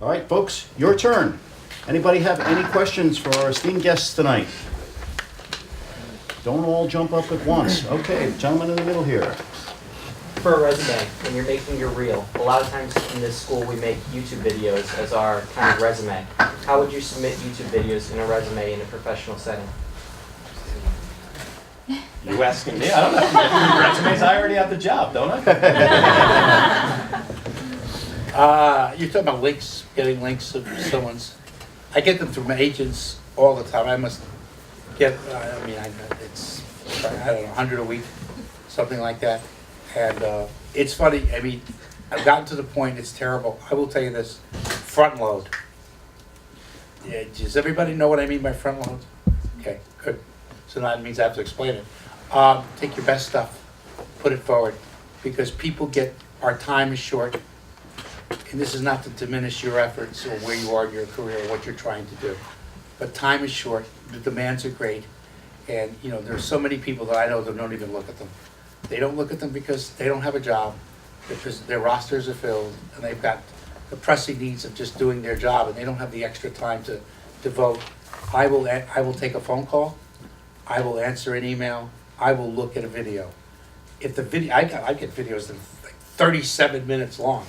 All right, folks, your turn. Anybody have any questions for our esteemed guests tonight? Don't all jump up at once. Okay, gentleman in the middle here. For a resume, when you're making your reel, a lot of times in this school we make YouTube videos as our kind of resume. How would you submit YouTube videos in a resume in a professional setting? You asking me? I don't have to do resumes. I already have the job, don't I? You're talking about links, getting links of someone's. I get them through my agents all the time. I must get, it's, I don't know, 100 a week, something like that. And it's funny, I mean, I've gotten to the point, it's terrible. I will tell you this, front load. Yeah, does everybody know what I mean by front load? Okay, good. So that means I have to explain it. Take your best stuff, put it forward, because people get, our time is short. And this is not to diminish your efforts or where you are in your career or what you're trying to do. But time is short, the demands are great, and you know, there's so many people that I know that don't even look at them. They don't look at them because they don't have a job, because their rosters are filled, and they've got the pressing needs of just doing their job, and they don't have the extra time to devote. I will take a phone call, I will answer an email, I will look at a video. If the video, I get videos that are like 37 minutes long.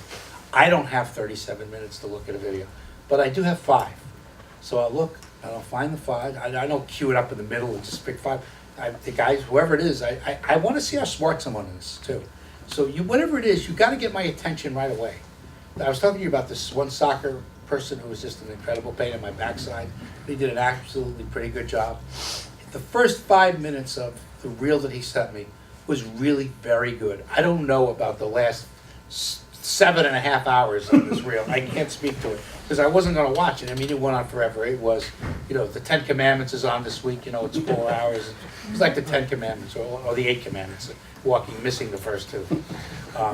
I don't have 37 minutes to look at a video, but I do have 5. So I'll look, and I'll find the 5. I don't queue it up in the middle and just pick 5. The guys, whoever it is, I want to see how smart someone is too. So whatever it is, you got to get my attention right away. I was talking to you about this one soccer person who was just an incredible pain in my backside. He did an absolutely pretty good job. The first 5 minutes of the reel that he sent me was really very good. I don't know about the last 7.5 hours of this reel. I can't speak to it because I wasn't going to watch it. I mean, it went on forever. It was, you know, the 10 Commandments is on this week. You know, it's 4 hours. It was like the 10 Commandments or the 8 Commandments, missing the first 2.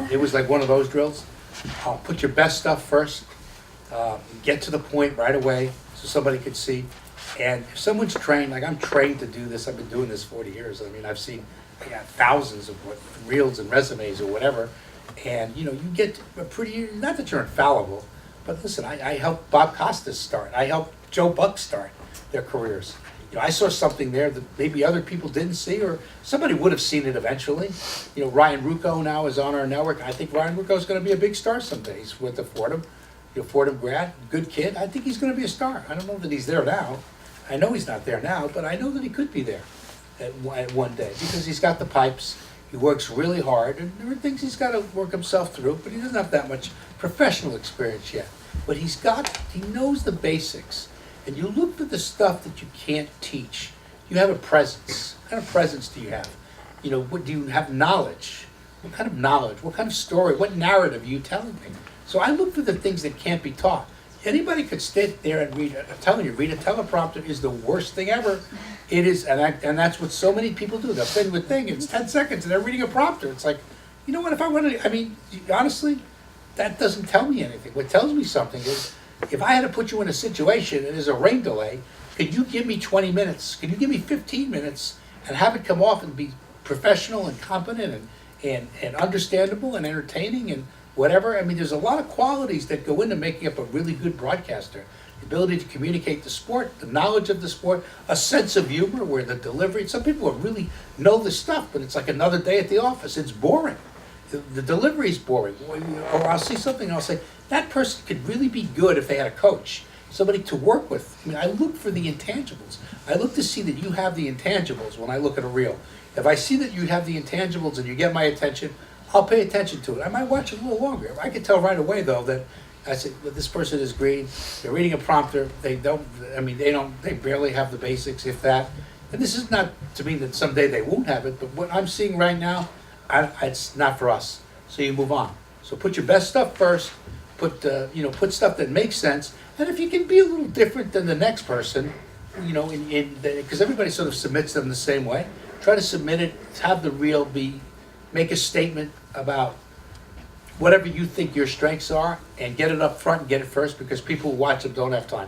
It was like one of those drills. Put your best stuff first. Get to the point right away so somebody could see. And if someone's trained, like I'm trained to do this, I've been doing this 40 years. I mean, I got thousands of reels and resumes or whatever. And, you know, you get a pretty, not that you're infallible, but listen, I helped Bob Costas start. I helped Joe Buck start their careers. You know, I saw something there that maybe other people didn't see, or somebody would have seen it eventually. You know, Ryan Rucco now is on our network. I think Ryan Rucco is going to be a big star someday. He's with the Fordham, Fordham grad, good kid. I think he's going to be a star. I don't know that he's there now. I know he's not there now, but I know that he could be there at one day because he's got the pipes. He works really hard, and there are things he's got to work himself through, but he doesn't have that much professional experience yet. But he knows the basics. And you look for the stuff that you can't teach. You have a presence. What kind of presence do you have? You know, do you have knowledge? What kind of knowledge? What kind of story? What narrative are you telling me? So I look for the things that can't be taught. Anybody could sit there and read, I'm telling you, read a teleprompter is the worst thing ever. It is, and that's what so many people do. They'll send you a thing, it's 10 seconds, and they're reading a prompter. It's like, you know what, if I wanted to, I mean, honestly, that doesn't tell me anything. What tells me something is, if I had to put you in a situation and there's a rain delay, could you give me 20 minutes? Could you give me 15 minutes and have it come off and be professional and competent and understandable and entertaining and whatever? I mean, there's a lot of qualities that go into making up a really good broadcaster. The ability to communicate the sport, the knowledge of the sport, a sense of humor where the delivery, some people really know the stuff, but it's like another day at the office. It's boring. The delivery is boring. Or I'll see something and I'll say, that person could really be good if they had a coach, somebody to work with. I mean, I look for the intangibles. I look to see that you have the intangibles when I look at a reel. If I see that you have the intangibles and you get my attention, I'll pay attention to it. I might watch it a little longer. I can tell right away though that I said, well, this person is green. They're reading a prompter. They barely have the basics, if that. And this is not to mean that someday they won't have it, but what I'm seeing right now, it's not for us. So you move on. So put your best stuff first. Put stuff that makes sense. And if you can be a little different than the next person, you know, because everybody sort of submits them the same way. Try to submit it. Have the reel make a statement about whatever you think your strengths are, and get it up front and get it first, because people who watch them don't have time.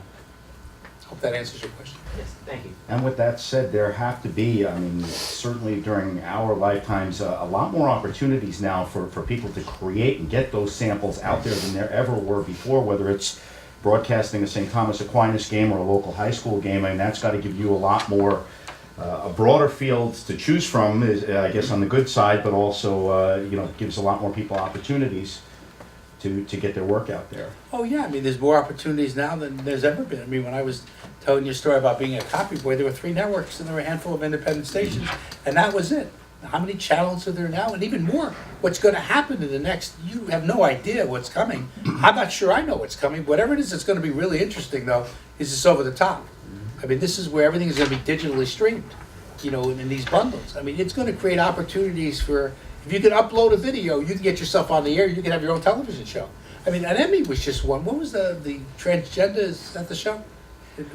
Hope that answers your question. Yes, thank you. And with that said, there have to be, I mean, certainly during our lifetimes, a lot more opportunities now for people to create and get those samples out there than there ever were before, whether it's broadcasting a St. Thomas Aquinas game or a local high school game, and that's got to give you a lot more, a broader field to choose from, I guess, on the good side, but also, you know, gives a lot more people opportunities to get their work out there. Oh, yeah, I mean, there's more opportunities now than there's ever been. I mean, when I was telling you a story about being a copy boy, there were 3 networks and there were a handful of independent stations, and that was it. How many channels are there now? And even more, what's going to happen in the next, you have no idea what's coming. I'm not sure I know what's coming. Whatever it is that's going to be really interesting, though, is this over the top. I mean, this is where everything is going to be digitally streamed, you know, in these bundles. I mean, it's going to create opportunities for, if you can upload a video, you can get yourself on the air, you can have your own television show. I mean, an Emmy was just one. What was the transgender, is that the show?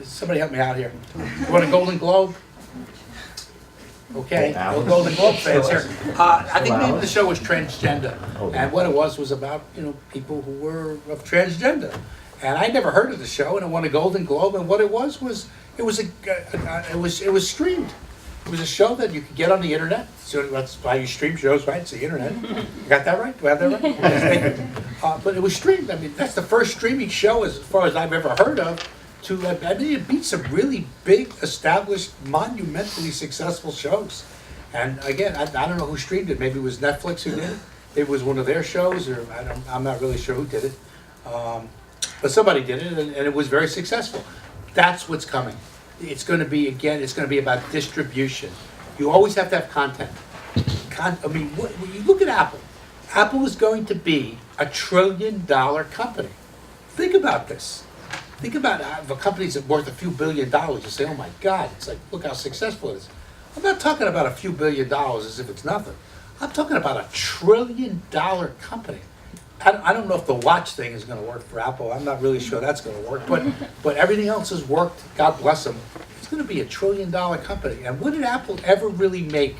Somebody help me out here. You want a Golden Globe? Okay, Oh, no Golden Globe fans here. I think maybe the show was Transgender. Okay. And what it was about, you know, people who were of transgender. And I never heard of the show, and it won a Golden Globe, and what it was it was streamed. It was a show that you could get on the internet. So that's why you stream shows, right? It's the internet. You got that right? Do I have that right? But it was streamed. I mean, that's the first streaming show, as far as I've ever heard of. I mean, it beat some really big, established, monumentally successful shows. And again, I don't know who streamed it. Maybe it was Netflix who did it. It was one of their shows, or I'm not really sure who did it. But somebody did it, and it was very successful. That's what's coming. It's going to be, again, it's going to be about distribution. You always have to have content. I mean, when you look at Apple, Apple is going to be $1 trillion company. Think about this. Think about the companies that are worth a few $1 billion. You say, oh my God, it's like, look how successful it is. I'm not talking about a few $1 billion as if it's nothing. I'm talking about $1 trillion company. I don't know if the watch thing is going to work for Apple. I'm not really sure that's going to work, but everything else has worked. God bless them. It's going to be $1 trillion company. And what did Apple ever really make?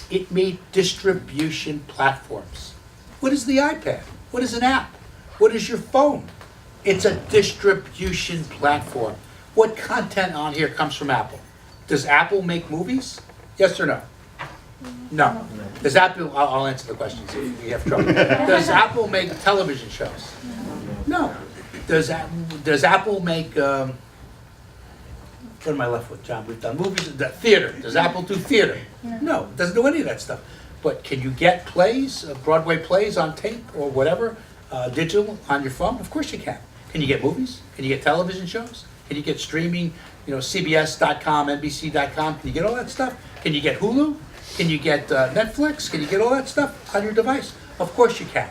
It made distribution platforms. What is the iPad? What is an app? What is your phone? It's a distribution platform. What content on here comes from Apple? Does Apple make movies? Yes or no? No. Does Apple, I'll answer the question, see if we have trouble. Does Apple make television shows? No. Does Apple make, what am I left with, John? We've done movies, theater. Does Apple do theater? No, it doesn't do any of that stuff. But can you get plays, Broadway plays on tape or whatever, digital on your phone? Of course you can. Can you get movies? Can you get television shows? Can you get streaming, you know, CBS.com, NBC.com? Can you get all that stuff? Can you get Hulu? Can you get Netflix? Can you get all that stuff on your device? Of course you can.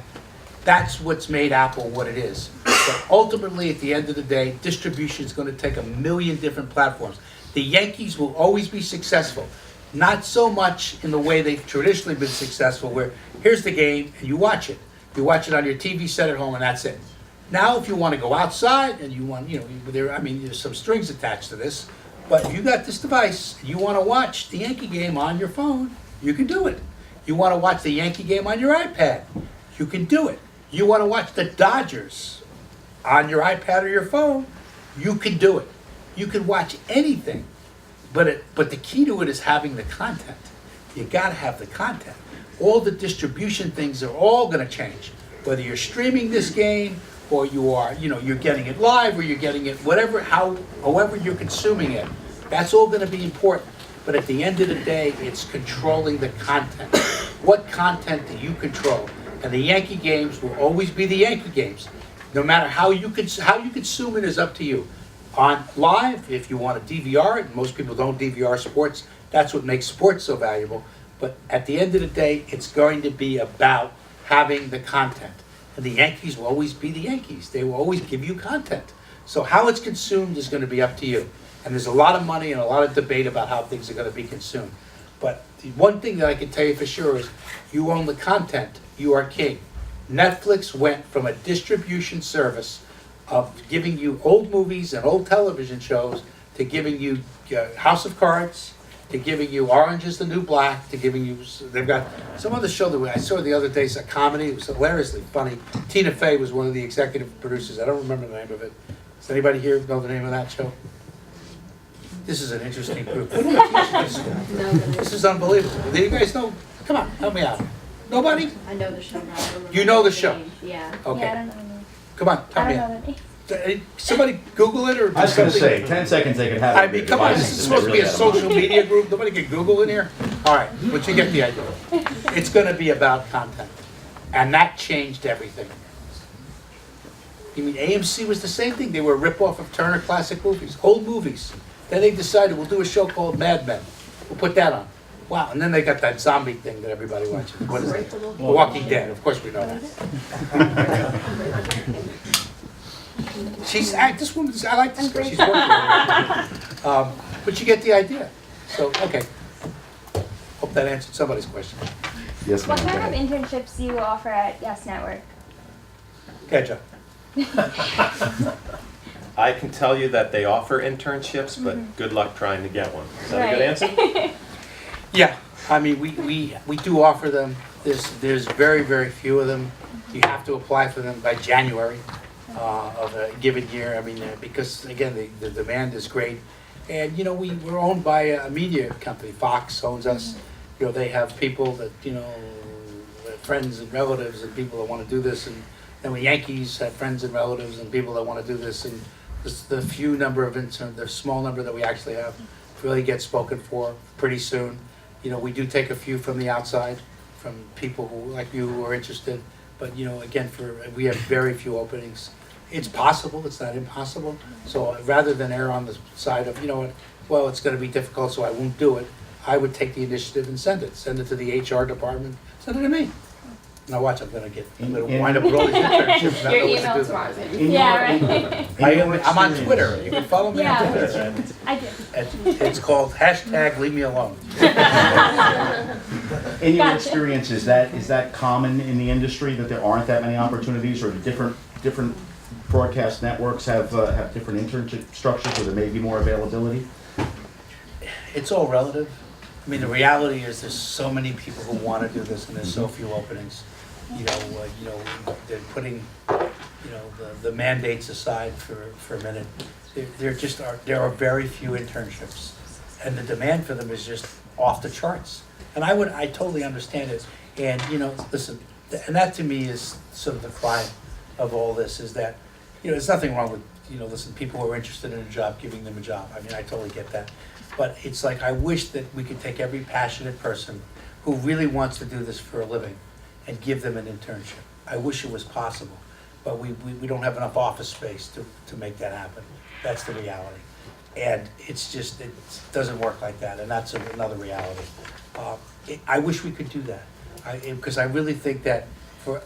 That's what's made Apple what it is. But ultimately, at the end of the day, distribution is going to take 1 million different platforms. The Yankees will always be successful. Not so much in the way they've traditionally been successful, where here's the game and you watch it. You watch it on your TV set at home and that's it. Now, if you want to go outside and you want, you know, there's some strings attached to this, but if you got this device, you want to watch the Yankee game on your phone, you can do it. You want to watch the Yankee game on your iPad, you can do it. You want to watch the Dodgers on your iPad or your phone, you can do it. You can watch anything, but the key to it is having the content. You got to have the content. All the distribution things are all going to change. Whether you're streaming this game or you are, you know, you're getting it live or you're getting it whatever, however you're consuming it, that's all going to be important. But at the end of the day, it's controlling the content. What content do you control? And the Yankee games will always be the Yankee games. No matter how you consume it is up to you. On live, if you want to DVR it, most people don't DVR sports, that's what makes sports so valuable. But at the end of the day, it's going to be about having the content. And the Yankees will always be the Yankees. They will always give you content. So how it's consumed is going to be up to you. And there's a lot of money and a lot of debate about how things are going to be consumed. But the one thing that I can tell you for sure is you own the content, you are king. Netflix went from a distribution service of giving you old movies and old television shows to giving you House of Cards, to giving you Orange is the New Black, to giving you, they've got some other show that I saw the other day, it's a comedy, it was hilariously funny. Tina Fey was one of the executive producers, I don't remember the name of it. Does anybody here know the name of that show? This is an interesting group. What do we teach in this school? No, This is unbelievable. Do you guys know? Come on, help me out. Nobody? I know the show now. I don't You know the remember show? name. Yeah. Okay. Yeah, I don't know. Come on, tell I me. don't know the name. Somebody Google it or do I was gonna something. say, 10 seconds they could have it. I mean, come on, this is supposed to be a social media group, nobody can Google in here? All right, but you get the idea. It's gonna be about content, and that changed everything. You mean AMC was the same thing, they were a rip-off of Turner Classic Movies, old movies. Then they decided, we'll do a show called Mad Men, we'll put that on. Wow, and then they got that zombie thing that everybody watches, what is it? The Walking Dead, of course we know that. This woman, I like this girl, she's working with her. But you get the idea. So, okay. Hope that answered somebody's question. Yes, What ma'am. Go kind of ahead. internships do you offer at Yes Network? Okay, Joe. I can tell you that they offer internships, but good luck trying to get one. Is that a good answer? Yeah, I mean, we do offer them. There's very, very few of them. You have to apply for them by January of a given year. I mean, because again, the demand is great. And, you know, we're owned by a media company. Fox owns us. You know, they have people that, you know, friends and relatives and people that want to do this. And then the Yankees have friends and relatives and people that want to do this. And the few number of interns, the small number that we actually have really get spoken for pretty soon. You know, we do take a few from the outside, from people who, like you, who are interested. But, you know, again, we have very few openings. It's possible, it's not impossible. So rather than err on the side of, you know what, well, it's gonna be difficult, so I won't do it, I would take the initiative and send it. Send it to the HR department, send it to me. Now watch, I'm gonna wind up with all these internships. not Your know what to email do. tomorrow. In Yeah, your- right. I'm on Twitter, you can follow me on Yeah. Twitter. I do. It's called #leave me alone. In your Gotcha. experience, is that common in the industry, that there aren't that many opportunities, or do different broadcast networks have different internship structures where there may be more availability? It's all relative. I mean, the reality is there's so many people who want to do this and there's so few openings. You know, they're putting, you know, the mandates aside for a minute. There are very few internships. And the demand for them is just off the charts. And I totally understand it. And, you know, listen, and that to me is sort of the crime of all this, is that, you know, there's nothing wrong with, you know, listen, people who are interested in a job, giving them a job. I mean, I totally get that. But it's like, I wish that we could take every passionate person who really wants to do this for a living and give them an internship. I wish it was possible, but we don't have enough office space to make that happen. That's the reality. And it's just, it doesn't work like that, and that's another reality. I wish we could do that, because I really think that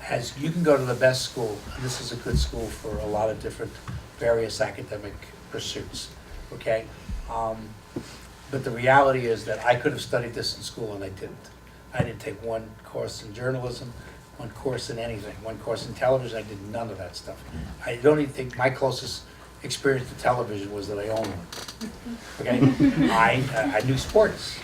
as you can go to the best school, and this is a good school for a lot of different various academic pursuits, okay? But the reality is that I could have studied this in school and I didn't. I didn't take one course in journalism, one course in anything, one course in television. I did none of that stuff. I don't even think my closest experience to television was that I owned one. Okay, I knew sports,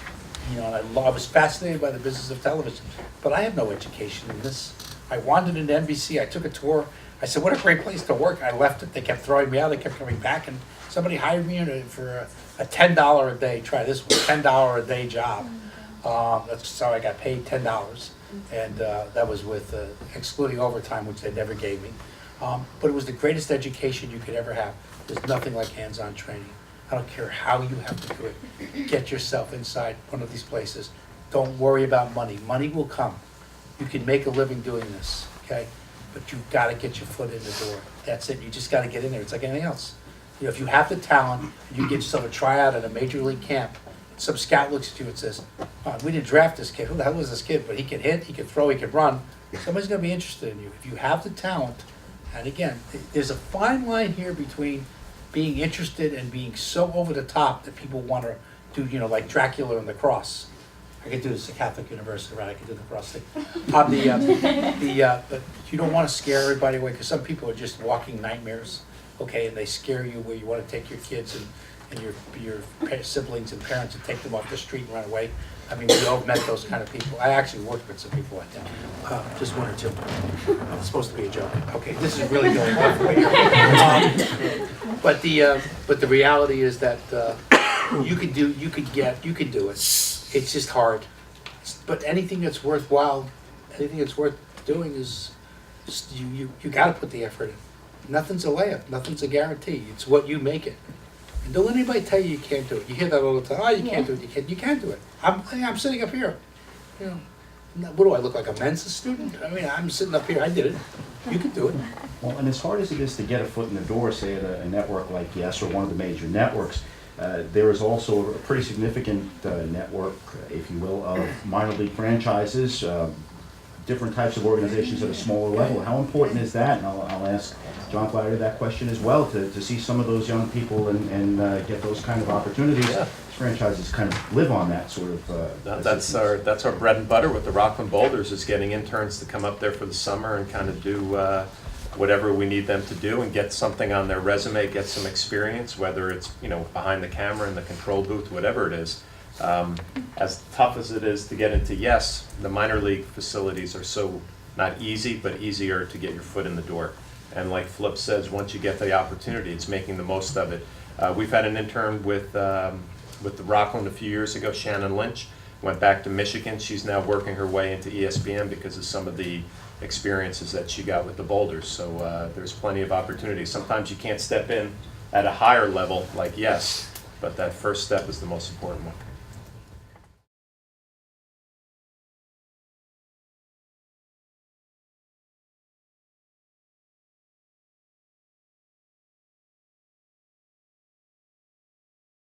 you know, and I was fascinated by the business of television, but I have no education in this. I wandered into NBC. I took a tour. I said, "What a great place to work." I left it. They kept throwing me out. They kept coming back, and somebody hired me for a $10 a day. Try this one, $10 a day job. That's how I got paid, $10, and that was with excluding overtime, which they never gave me. But it was the greatest education you could ever have. There's nothing like hands-on training. I don't care how you have to do it. Get yourself inside one of these places. Don't worry about money. Money will come. You can make a living doing this, okay? But you've got to get your foot in the door. That's it. You just got to get in there. It's like anything else. You know, if you have the talent, you get yourself a tryout at a major league camp. Some scout looks at you and says, "Oh, we didn't draft this kid. Who the hell is this kid? But he can hit, he can throw, he can run." Somebody's going to be interested in you. If you have the talent, and again, there's a fine line here between being interested and being so over the top that people want to do, you know, like Dracula and the cross. I could do this at Catholic University, right? I could do the cross thing. But you don't want to scare everybody away, because some people are just walking nightmares, okay? And they scare you where you want to take your kids and your siblings and parents and take them off the street and run away. I mean, we all met those kind of people. I actually worked with some people like that. Just one or two. It's supposed to be a joke. Okay, this is really going off way here. But the reality is that you can do it. It's just hard. But anything that's worthwhile, anything that's worth doing is you got to put the effort in. Nothing's a layup, nothing's a guarantee, it's what you make it. And don't let anybody tell you you can't do it. You hear that all the time, oh, you can't do it, you can't do it. I'm sitting up here, you know, what do I look like, a Mensa student? I mean, I'm sitting up here, I did it, you can do it. Well, and as hard as it is to get a foot in the door, say at a network like Yes or one of the major networks, there is also a pretty significant network, if you will, of minor league franchises, different types of organizations at a smaller level. How important is that? And I'll ask John Flaherty that question as well, to see some of those young people and get those kind of opportunities. Yeah. Franchises kind of live on that sort of. That's our bread and butter with the Rockland Boulders, is getting interns to come up there for the summer and kind of do whatever we need them to do and get something on their resume, get some experience, whether it's, you know, behind the camera in the control booth, whatever it is. As tough as it is to get into Yes, the minor league facilities are so not easy, but easier to get your foot in the door. And like Flip says, once you get the opportunity, it's making the most of it. We've had an intern with the Rockland a few years ago, Shannon Lynch, went back to Michigan. She's now working her way into ESPN because of some of the experiences that she got with the Boulders. So there's plenty of opportunities. Sometimes you can't step in at a higher level like Yes, but that first step is the most important one.